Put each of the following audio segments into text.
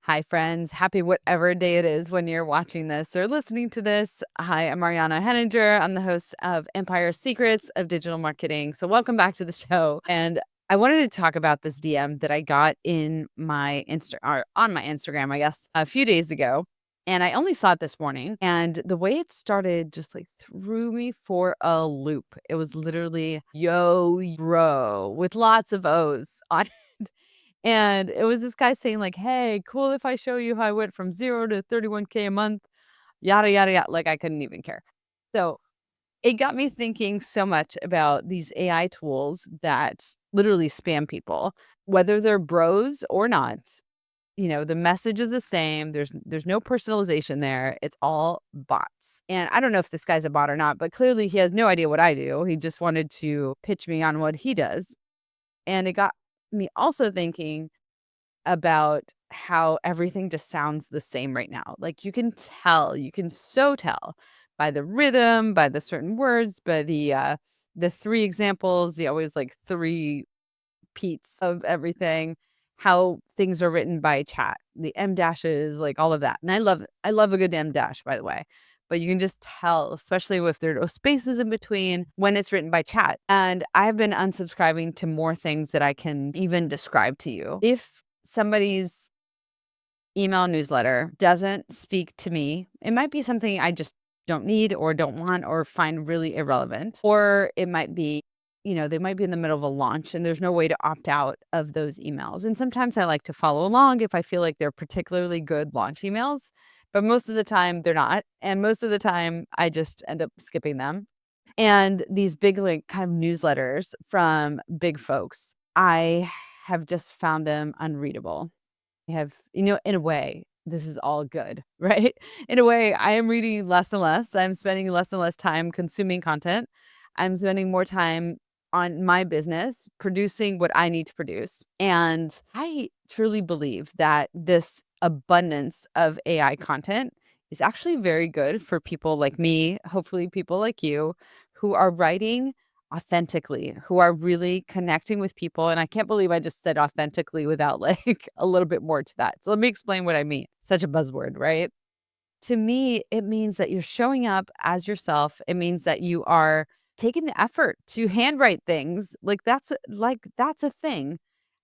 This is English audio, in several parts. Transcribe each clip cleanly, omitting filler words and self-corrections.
Hi, friends. Happy whatever day it is when you're watching this or listening to this. Hi, I'm Mariana Henninger. I'm the host of Empire Secrets of Digital Marketing. So, welcome back to the show. And I wanted to talk about this DM that I got in my or on my Instagram, I guess, a few days ago. And I only saw it this morning. And the way it started just like threw me for a loop. It was literally yo, bro, with lots of O's on it. And it was this guy saying like, "Hey, cool if I show you how I went from 0 to 31K a month, yada, yada, yada." Like, I couldn't even care. So, it got me thinking so much about these AI tools that literally spam people, whether they're bros or not. The message is the same. There's no personalization there. It's all bots. And I don't know if this guy's a bot or not, but clearly he has no idea what I do. He just wanted to pitch me on what he does. And it got me also thinking about how everything just sounds the same right now. Like, you can so tell by the rhythm, by the certain words, by the three examples, the always like three peats of everything, how things are written by chat, the M dashes, like all of that. And I love a good M dash, by the way. But you can just tell, especially if there are no spaces in between, when it's written by chat. And I've been unsubscribing to more things that I can even describe to you. If somebody's email newsletter doesn't speak to me, it might be something I just don't need or don't want or find really irrelevant. Or it might be, they might be in the middle of a launch and there's no way to opt out of those emails. And sometimes I like to follow along if I feel like they're particularly good launch emails, but most of the time they're not. And most of the time I just end up skipping them. And these big, like, kind of newsletters from big folks, I have just found them unreadable. In a way, this is all good, right? In a way, I am reading less and less. I'm spending less and less time consuming content. I'm spending more time on my business, producing what I need to produce. And I truly believe that this abundance of AI content is actually very good for people like me, hopefully people like you, who are writing authentically, who are really connecting with people. And I can't believe I just said authentically without like a little bit more to that. So let me explain what I mean. Such a buzzword, right? To me, it means that you're showing up as yourself. It means that you are taking the effort to handwrite things. Like that's a thing.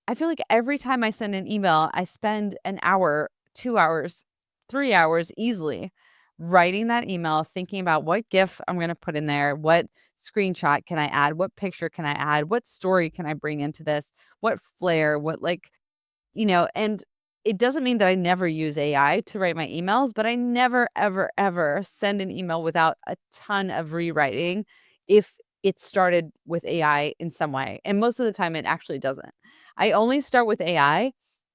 I feel like every time I send an email, I spend an hour, 2 hours, 3 hours easily writing that email, thinking about what GIF I'm gonna put in there, what screenshot can I add, what picture can I add, what story can I bring into this, what flair, and it doesn't mean that I never use AI to write my emails, but I never, ever, ever send an email without a ton of rewriting if it started with AI in some way. And most of the time, it actually doesn't. I only start with AI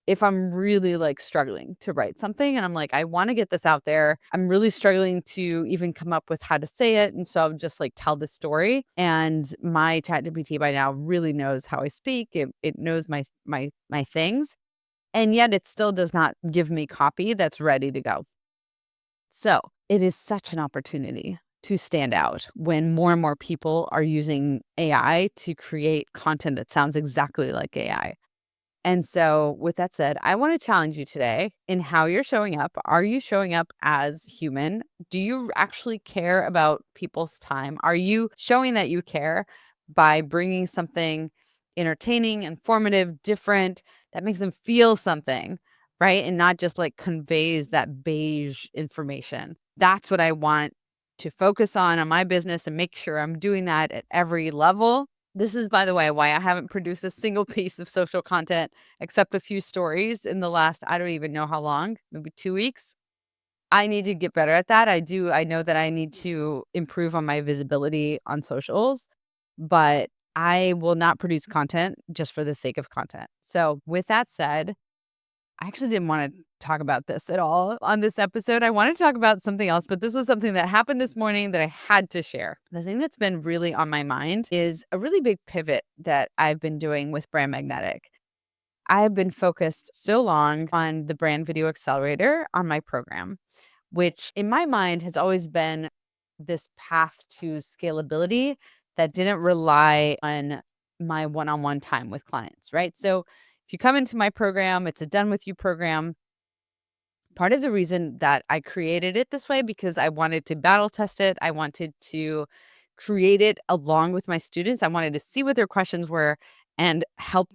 if I'm really like struggling to write something and I'm like, I want to get this out there. I'm really struggling to even come up with how to say it. And so I'll just like tell the story. And my ChatGPT by now really knows how I speak. It knows my things. And yet it still does not give me copy that's ready to go. So it is such an opportunity to stand out when more and more people are using AI to create content that sounds exactly like AI. And so, with that said, I want to challenge you today in how you're showing up. Are you showing up as human? Do you actually care about people's time? Are you showing that you care by bringing something entertaining, informative, different that makes them feel something, right? And not just like conveys that beige information. That's what I want to focus on my business and make sure I'm doing that at every level. This is, by the way, why I haven't produced a single piece of social content except a few stories in the last, I don't even know how long, maybe 2 weeks. I need to get better at that. I do. I know that I need to improve on my visibility on socials, but I will not produce content just for the sake of content. So, with that said, I actually didn't want to talk about this at all on this episode. I wanted to talk about something else, but this was something that happened this morning that I had to share. The thing that's been really on my mind is a really big pivot that I've been doing with Brand Magnetic. I've been focused so long on the Brand Video Accelerator on my program, which in my mind has always been this path to scalability that didn't rely on my one-on-one time with clients, right? So if you come into my program, it's a done with you program. part of the reason that I created it this way, because I wanted to battle test it. I wanted to create it along with my students. I wanted to see what their questions were and help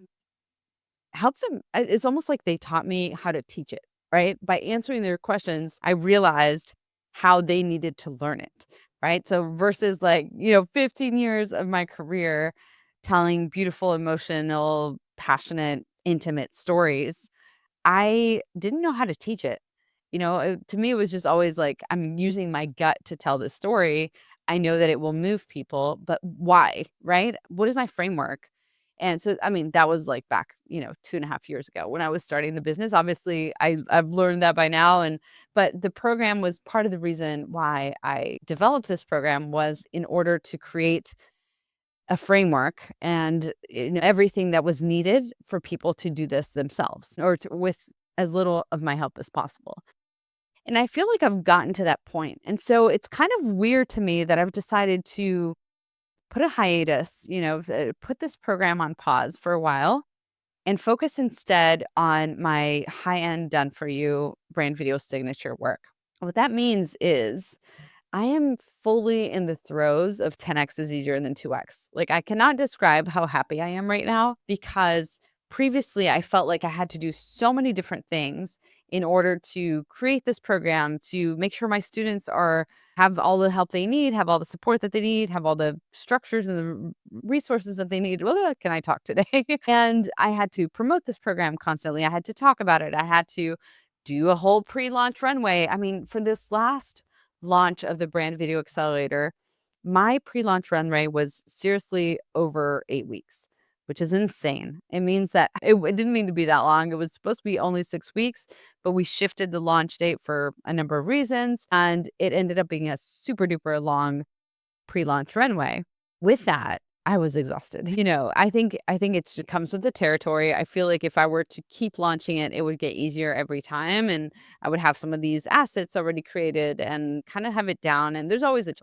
them. It's almost like they taught me how to teach it, right? By answering their questions, I realized how they needed to learn it, right? So versus 15 years of my career telling beautiful, emotional, passionate, intimate stories, I didn't know how to teach it. To me, it was just always like, I'm using my gut to tell this story. I know that it will move people, but why, right? What is my framework? And so, I mean, that was like back, 2.5 years ago when I was starting the business. Obviously, I've learned that by now. But the program was part of the reason why I developed this program, was in order to create a framework and everything that was needed for people to do this themselves, or with as little of my help as possible. And I feel like I've gotten to that point. And so it's kind of weird to me that I've decided to put a hiatus, put this program on pause for a while and focus instead on my high end done for you brand video signature work. What that means is I am fully in the throes of 10x is easier than 2x. Like, I cannot describe how happy I am right now, because previously I felt like I had to do so many different things in order to create this program, to make sure my students have all the help they need, have all the support that they need, have all the structures and the resources that they need. Well, can I talk today? And I had to promote this program constantly. I had to talk about it. I had to do a whole pre-launch runway. I mean, for this last launch of the Brand Video Accelerator, my pre-launch runway was seriously over 8 weeks, which is insane. It means that it didn't mean to be that long. It was supposed to be only 6 weeks, but we shifted the launch date for a number of reasons, and it ended up being a super duper long pre-launch runway. With that, I was exhausted. I think it just comes with the territory. I feel like if I were to keep launching it, it would get easier every time, and I would have some of these assets already created and kind of have it down. And there's always a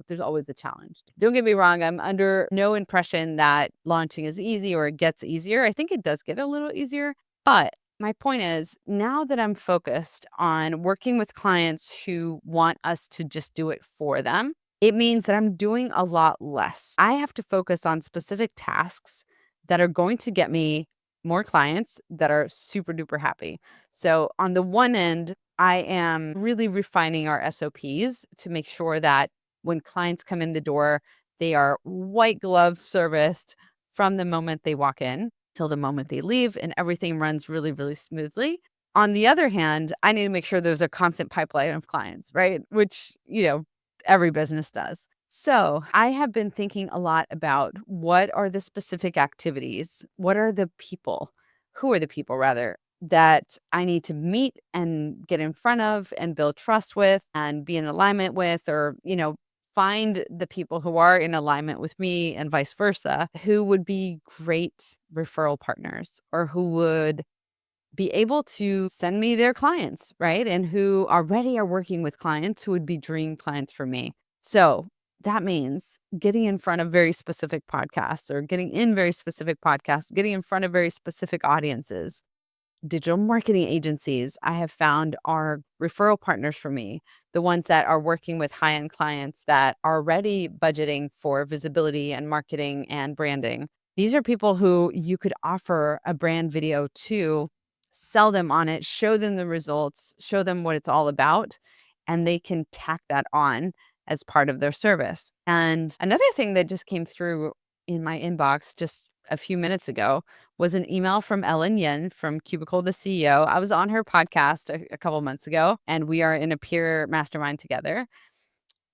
challenge. Don't get me wrong, I'm under no impression that launching is easy or it gets easier. I think it does get a little easier, but my point is, now that I'm focused on working with clients who want us to just do it for them, it means that I'm doing a lot less. I have to focus on specific tasks that are going to get me more clients that are super duper happy. So, on the one end, I am really refining our SOPs to make sure that when clients come in the door, they are white glove serviced from the moment they walk in till the moment they leave, and everything runs really, really smoothly. On the other hand, I need to make sure there's a constant pipeline of clients, right? Which, every business does. So I have been thinking a lot about, what are the specific activities? What are the people? Who are the people, rather, that I need to meet and get in front of and build trust with and be in alignment with, or, find the people who are in alignment with me and vice versa, who would be great referral partners, or who would be able to send me their clients, right? And who already are working with clients who would be dream clients for me. So that means getting in front of very specific podcasts, or getting in very specific podcasts, getting in front of very specific audiences. Digital marketing agencies, I have found, are referral partners for me, the ones that are working with high-end clients that are already budgeting for visibility and marketing and branding. These are people who you could offer a brand video to, sell them on it, show them the results, show them what it's all about, and they can tack that on as part of their service. And another thing that just came through in my inbox just a few minutes ago was an email from Ellen Yin from Cubicle to CEO. I was on her podcast a couple months ago, and we are in a peer mastermind together.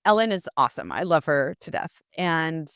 Ellen is awesome. I love her to death. And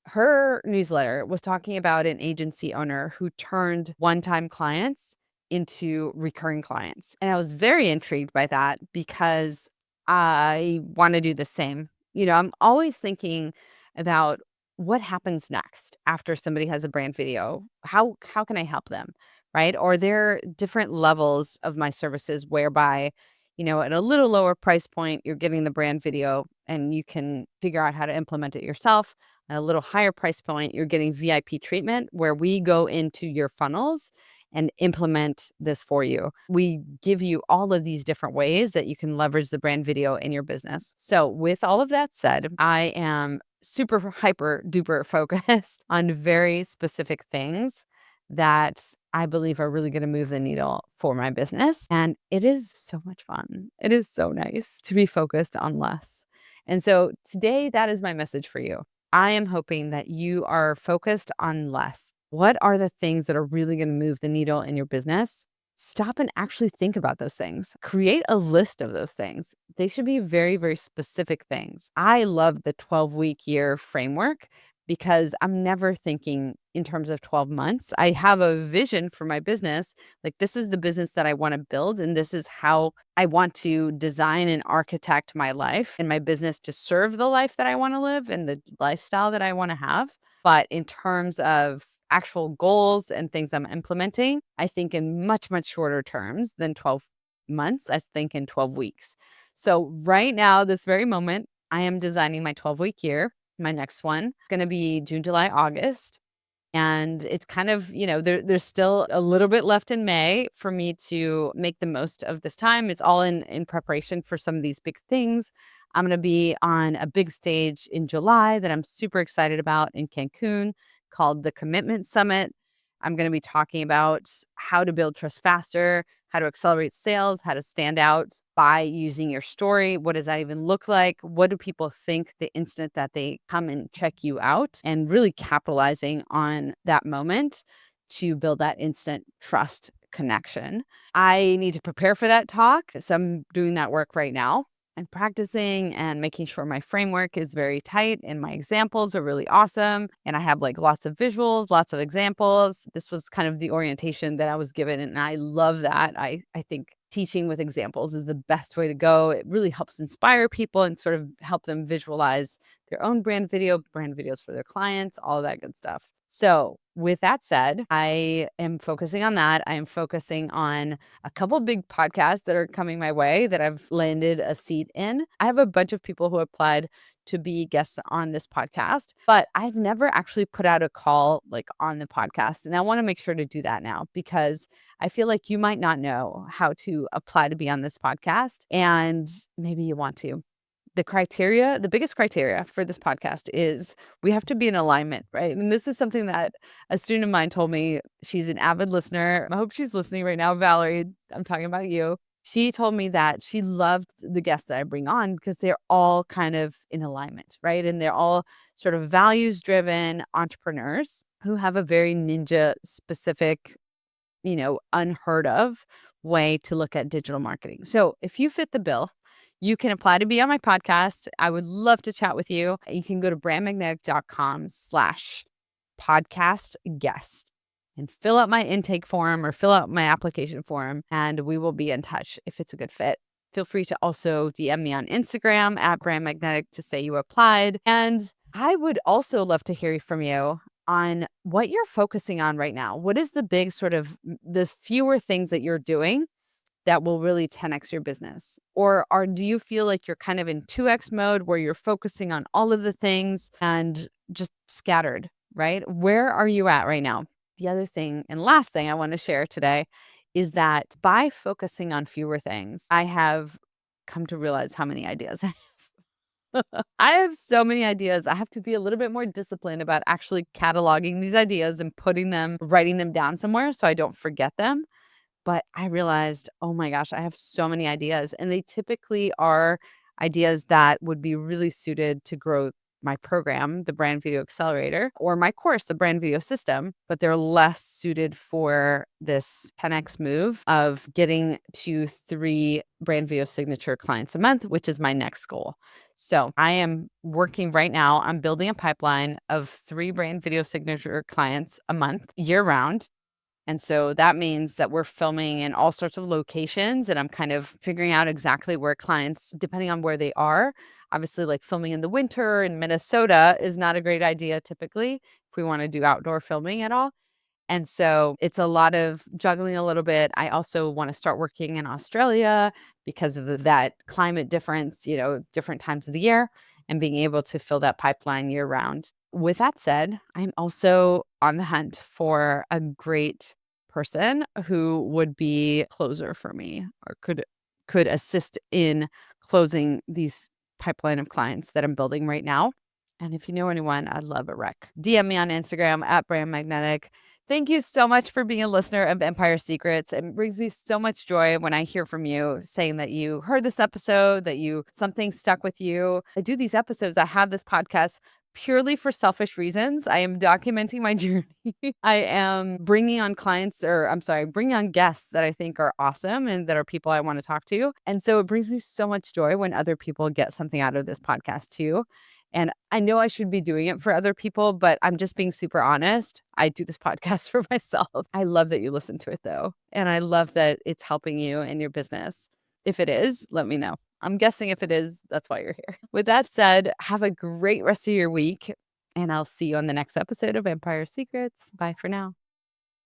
her newsletter was talking about an agency owner who turned one-time clients into recurring clients. And I was very intrigued by that, because I want to do the same. I'm always thinking about what happens next after somebody has a brand video. How can I help them? Right? Or there are different levels of my services whereby, at a little lower price point, you're getting the brand video and you can figure out how to implement it yourself. At a little higher price point, you're getting VIP treatment, where we go into your funnels and implement this for you. We give you all of these different ways that you can leverage the brand video in your business. So, with all of that said, I am super hyper duper focused on very specific things that I believe are really going to move the needle for my business. And it is so much fun. It is so nice to be focused on less. And so today, that is my message for you. I am hoping that you are focused on less. What are the things that are really going to move the needle in your business? Stop and actually think about those things. Create a list of those things. They should be very, very specific things. I love the 12-week year framework because I'm never thinking in terms of 12 months. I have a vision for my business. Like, this is the business that I want to build, and this is how I want to design and architect my life and my business to serve the life that I want to live and the lifestyle that I want to have. But in terms of actual goals and things I'm implementing, I think in much, much shorter terms than 12 months. I think in 12 weeks. So right now, this very moment, I am designing my 12-week year. My next one is going to be June, July, August. And it's kind of, there's still a little bit left in May for me to make the most of this time. It's all in preparation for some of these big things. I'm going to be on a big stage in July that I'm super excited about in Cancun called the Commitment Summit. I'm going to be talking about how to build trust faster, how to accelerate sales, how to stand out by using your story. What does that even look like? What do people think the instant that they come and check you out? And really capitalizing on that moment to build that instant trust connection. I need to prepare for that talk. So I'm doing that work right now and practicing and making sure my framework is very tight and my examples are really awesome. And I have like lots of visuals, lots of examples. This was kind of the orientation that I was given. And I love that. I think teaching with examples is the best way to go. It really helps inspire people and sort of help them visualize their own brand videos for their clients, all of that good stuff. So with that said, I am focusing on that. I am focusing on a couple big podcasts that are coming my way that I've landed a seat in. I have a bunch of people who applied to be guests on this podcast, but I've never actually put out a call like on the podcast. And I want to make sure to do that now because I feel like you might not know how to apply to be on this podcast, and maybe you want to. The biggest criteria for this podcast is we have to be in alignment, right? And this is something that a student of mine told me. She's an avid listener. I hope she's listening right now. Valerie, I'm talking about you. She told me that she loved the guests that I bring on because they're all kind of in alignment, right? And they're all sort of values-driven entrepreneurs who have a very ninja specific, unheard of way to look at digital marketing. So if you fit the bill, you can apply to be on my podcast. I would love to chat with you. You can go to brandmagnetic.com/podcast guest and fill out my intake form or fill out my application form, and we will be in touch if it's a good fit. Feel free to also DM me on Instagram at brandmagnetic to say you applied. And I would also love to hear from you on what you're focusing on right now. What is the big sort of the fewer things that you're doing that will really 10x your business? Or do you feel like you're kind of in 2x mode where you're focusing on all of the things and just scattered, right? Where are you at right now? The other thing and last thing I want to share today is that by focusing on fewer things, I have come to realize how many ideas I have. I have so many ideas. I have to be a little bit more disciplined about actually cataloging these ideas and writing them down somewhere so I don't forget them. But I realized, oh my gosh, I have so many ideas, and they typically are ideas that would be really suited to grow my program, the Brand Video Accelerator, or my course, the Brand Video System, but they're less suited for this 10x move of getting to 3 brand video signature clients a month, which is my next goal. So I am working right now on building a pipeline of 3 brand video signature clients a month year round. And so that means that we're filming in all sorts of locations, and I'm kind of figuring out exactly where clients, depending on where they are. Obviously, like filming in the winter in Minnesota is not a great idea typically if we want to do outdoor filming at all. And so it's a lot of juggling a little bit. I also want to start working in Australia because of that climate difference, different times of the year, and being able to fill that pipeline year round. With that said, I'm also on the hunt for a great person who would be a closer for me or could assist in closing these pipeline of clients that I'm building right now. And if you know anyone, I'd love a rec. DM me on Instagram at Brand Magnetic. Thank you so much for being a listener of Empire Secrets. It brings me so much joy when I hear from you saying that you heard this episode, that something stuck with you. I do these episodes. I have this podcast purely for selfish reasons. I am documenting my journey. I am bringing on bringing on guests that I think are awesome and that are people I want to talk to. And so it brings me so much joy when other people get something out of this podcast too. And I know I should be doing it for other people, but I'm just being super honest. I do this podcast for myself. I love that you listen to it though. And I love that it's helping you in your business. If it is, let me know. I'm guessing if it is, that's why you're here. With that said, have a great rest of your week. And I'll see you on the next episode of Empire Secrets. Bye for now.